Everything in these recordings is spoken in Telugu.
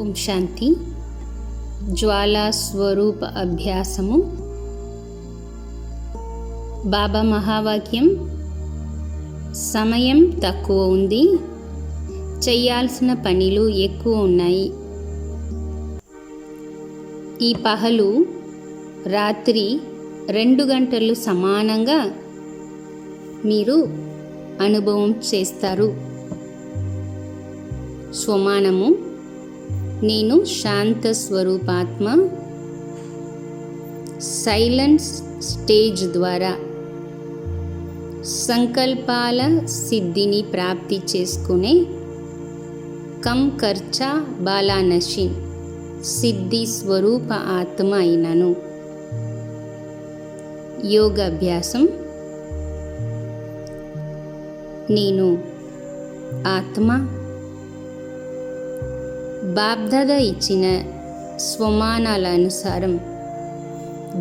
ఓం శాంతి. జ్వాలా స్వరూప అభ్యాసము. బాబా మహావాక్యం: సమయం తక్కువ ఉంది, చేయాల్సిన పనులు ఎక్కువ ఉన్నాయి. ఈ పహలు రాత్రి 2 గంటలు సమానంగా మీరు అనుభవం చేస్తారు. స్వమానము: నేను శాంత స్వరూపాత్మ. సైలెన్స్ స్టేజ్ ద్వారా సంకల్పాల సిద్ధిని ప్రాప్తి చేసుకునే కమ్ ఖర్చా బాలానషిన్ సిద్ధి స్వరూప ఆత్మ అయినను. యోగాభ్యాసం: నేను ఆత్మ. బాబ్దాదా ఇచ్చిన స్వమానాల అనుసారం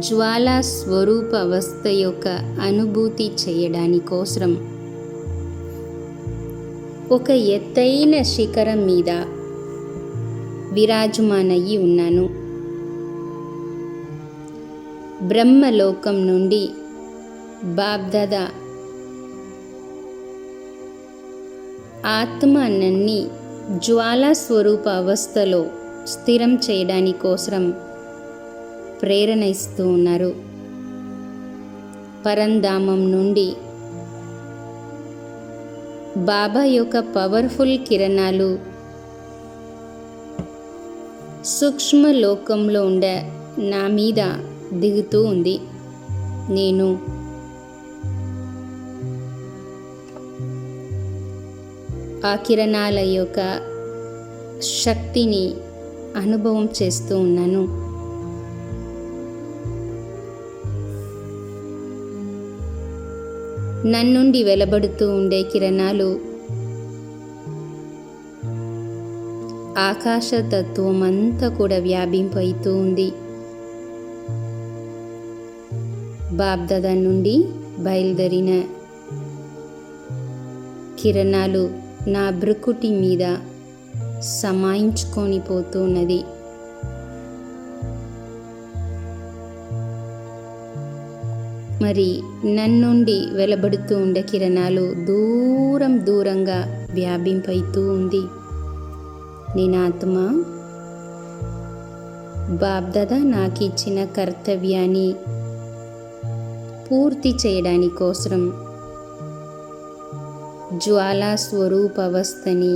జ్వాలా స్వరూప అవస్థ యొక్క అనుభూతి చేయడాని కోసం ఒక ఎత్తైన శిఖరం మీద విరాజమానయ్యి ఉన్నాను. బ్రహ్మలోకం నుండి బాబ్దాదా ఆత్మనన్ని జ్వాలా స్వరూప అవస్థలో స్థిరం చేయడాని కోసం ప్రేరణ ఇస్తూ ఉన్నారు. పరంధామం నుండి బాబా యొక్క పవర్ఫుల్ కిరణాలు సూక్ష్మ లోకంలో ఉండే నా మీద దిగుతూ ఉంది. నేను ఆ కిరణాల యొక్క శక్తిని అనుభవం చేస్తూ ఉన్నాను. నన్నుండి వెలువడుతూ ఉండే కిరణాలు ఆకాశతత్వం అంతా కూడా వ్యాపింపైతూ ఉంది. బాబ్దాదా నుండి బయలుదేరిన కిరణాలు నా భృకుటి మీద సమాయించుకొని పోతున్నది. మరి నన్నుండి వెలువడుతూ ఉండే కిరణాలు దూరంగా వ్యాపింపైతూ ఉంది. నేను ఆత్మ. బాబ్దాదా నాకు ఇచ్చిన కర్తవ్యాన్ని పూర్తి చేయడాని కోసం జ్వాలా స్వరూప అవస్థని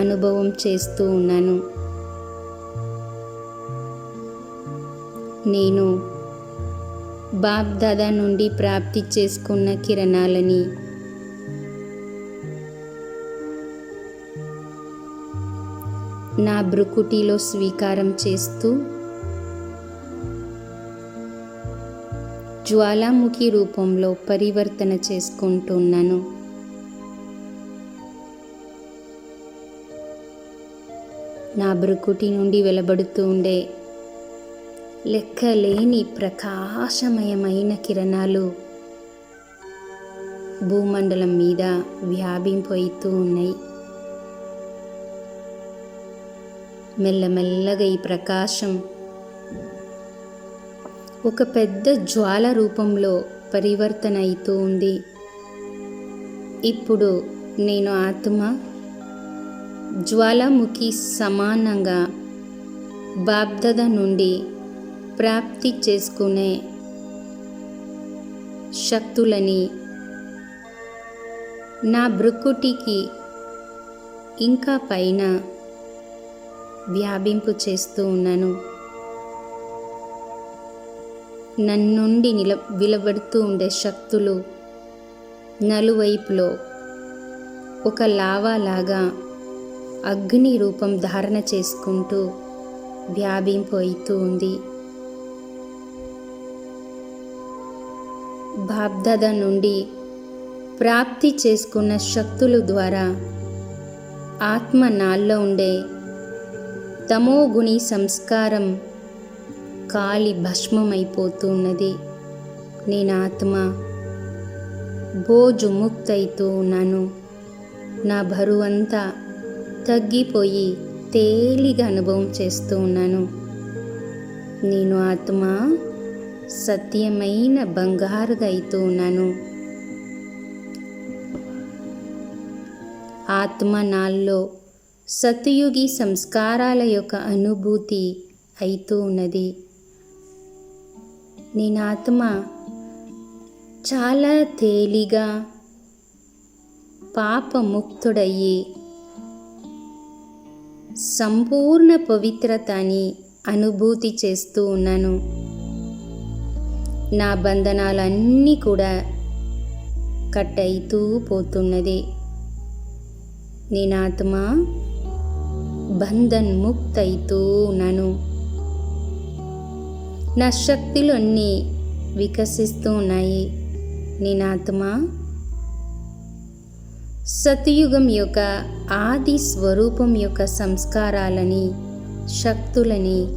అనుభవం చేస్తూ ఉన్నాను. నేను బాబ్దాదా నుండి ప్రాప్తి చేసుకున్న కిరణాలని నా భృకుటిలో స్వీకారం చేస్తూ జ్వాలాముఖి రూపంలో పరివర్తన చేసుకుంటున్నాను. నా భృకుటి నుండి వెలువడుతూ ఉండే లెక్కలేని ప్రకాశమయమైన కిరణాలు భూమండలం మీద వ్యాపింపైతూ ఉన్నాయి. మెల్లమెల్లగా ఈ ప్రకాశం ఒక పెద్ద జ్వాల రూపంలో పరివర్తన అవుతూ ఉంది. ఇప్పుడు నేను ఆత్మ. జ్వాలాముఖి సమానంగా బాబ్దాదా నుండి ప్రాప్తి చేసుకునే శక్తులని నా భృకుటికి ఇంకా పైన వ్యాపింపు చేస్తూ ఉన్నాను. నన్నుండి వెలువడుతూ ఉండే శక్తులు నలువైపులో ఒక లావాలాగా అగ్ని రూపం ధారణ చేసుకుంటూ వ్యాపింపైతూ ఉంది. బాబ్దాదా నుండి ప్రాప్తి చేసుకున్న శక్తుల ద్వారా ఆత్మ నాల్లో ఉండే తమోగుణి సంస్కారం కాలి భస్మమైపోతున్నది. నేను ఆత్మ. బోజు ముక్తైతూ ఉన్నాను. నా బరువంతా తగ్గిపోయి తేలిగా అనుభవం చేస్తూ ఉన్నాను. నేను ఆత్మ సత్యమైన బంగారుగా అవుతూ ఉన్నాను. ఆత్మ నాల్లో సత్యుగి సంస్కారాల యొక్క అనుభూతి అవుతూ ఉన్నది. నేను ఆత్మ చాలా తేలిగా పాపముక్తుడయ్యి సంపూర్ణ పవిత్రతని అనుభూతి చేస్తూ ఉన్నాను. నా బంధనాలన్నీ కూడా కట్ అవుతూ పోతున్నది. నేను ఆత్మ బంధన్ ముక్త అవుతూ ఉన్నాను. నా శక్తులు అన్నీ వికసిస్తూ ఉన్నాయి. నేను ఆత్మ సతయుగం యొక్క ఆది స్వరూపం యొక్క సంస్కారాలని, శక్తులని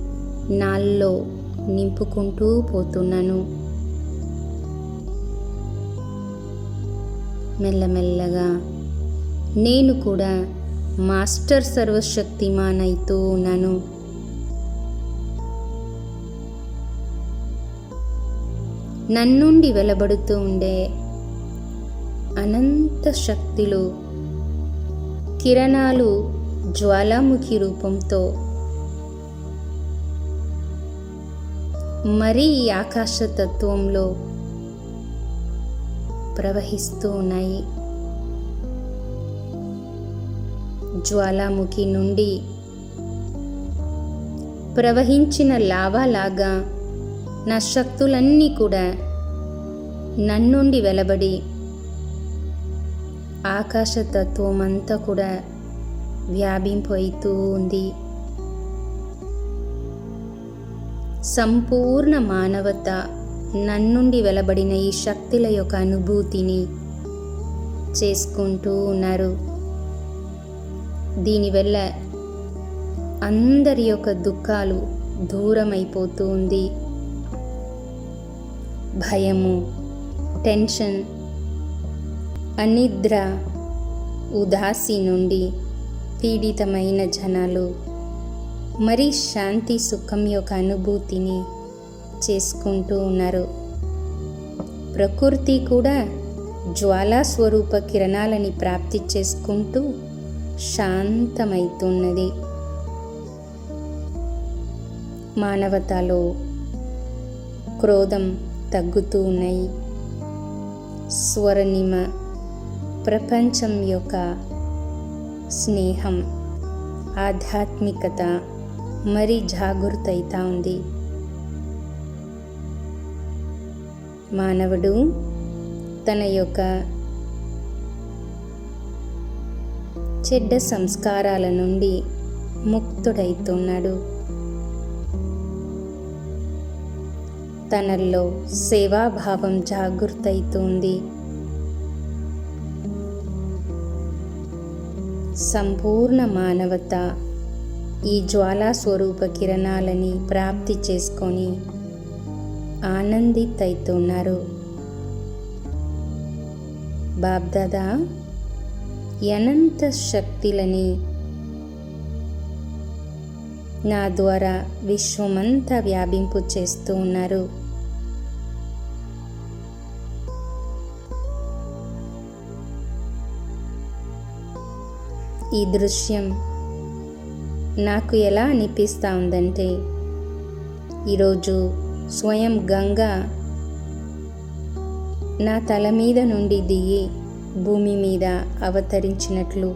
నాల్లో నింపుకుంటూ పోతున్నాను. మెల్లమెల్లగా నేను కూడా మాస్టర్ సర్వశక్తిమాన్ అవుతూ ఉన్నాను. నన్నుండి వెలువడుతూ ఉండే అనంత శక్తులు, కిరణాలు జ్వాలాముఖి రూపంతో మరీ ఈ ఆకాశతత్వంలో ప్రవహిస్తూ ఉన్నాయి. జ్వాలాముఖి నుండి ప్రవహించిన లావాలాగా నా శక్తులన్నీ కూడా నన్నుండి వెలువడి ఆకాశతత్వం అంతా కూడా వ్యాపింపవుతూ ఉంది. సంపూర్ణ మానవత నన్నుండి వెలువడిన ఈ శక్తుల యొక్క అనుభూతిని చేసుకుంటూ ఉన్నారు. దీనివల్ల అందరి యొక్క దుఃఖాలు దూరమైపోతూ ఉంది. భయము, టెన్షన్, అనిద్ర, ఉదాసి నుండి పీడితమైన జనాలు మరి శాంతి సుఖం యొక్క అనుభూతిని చేసుకుంటూ ఉన్నారు. ప్రకృతి కూడా జ్వాలా స్వరూప కిరణాలని ప్రాప్తి చేసుకుంటూ శాంతమైతున్నది. మానవతలో క్రోధం తగ్గుతూ ఉన్నాయి. స్వర్ణిమ ప్రపంచం యొక్క స్నేహం, ఆధ్యాత్మికత మరి జాగృత అవుతా ఉంది. మానవుడు తన యొక్క చెడ్డ సంస్కారాల నుండి ముక్తుడైతున్నాడు. తనలో సేవాభావం జాగృత అవుతుంది. సంపూర్ణ మానవత ఈ జ్వాలా స్వరూప కిరణాలని ప్రాప్తి చేసుకొని ఆనందితవుతున్నారు. బాబ్దాదా అనంత శక్తులని నా ద్వారా విశ్వమంతా వ్యాపింపు చేస్తూ ఉన్నారు. ఈ దృశ్యం నాకు ఎలా అనిపిస్తూ ఉందంటే, ఈరోజు స్వయం గంగా నా తల మీద నుండి దిగి భూమి మీద అవతరించినట్లు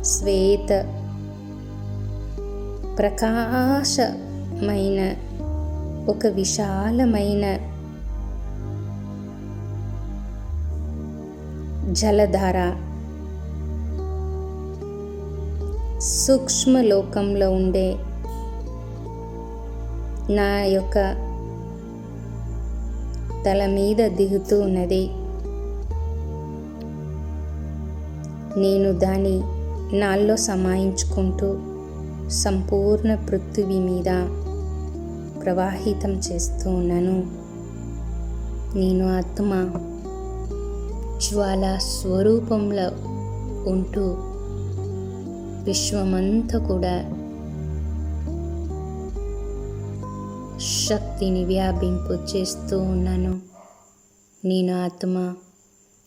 శ్వేత ప్రకాశమైన ఒక విశాలమైన జలధార సూక్ష్మలోకంలో ఉండే నా యొక్క తల మీద దిగుతూ ఉన్నది. నేను దాన్ని నాల్లో సమాయించుకుంటూ సంపూర్ణ పృథ్వీ మీద ప్రవాహితం చేస్తూ ఉన్నాను. నేను ఆత్మ జ్వాల స్వరూపంలో ఉంటూ విశ్వమంతా కూడా శక్తిని వ్యాపింపు చేస్తూ ఉన్నాను. నేను ఆత్మ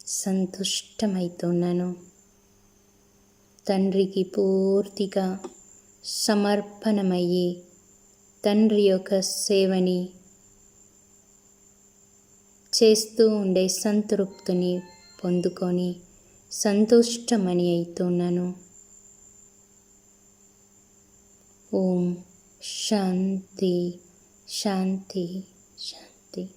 సంతుష్టమైతున్నాను. తండ్రికి పూర్తిగా సమర్పణమయ్యి తండ్రి యొక్క సేవని చేస్తూ ఉండే సంతృప్తిని పొందుకొని సంతుష్టమని అవుతున్నాను. ఓం శాంతి శాంతి శాంతి.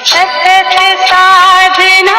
सतत साधना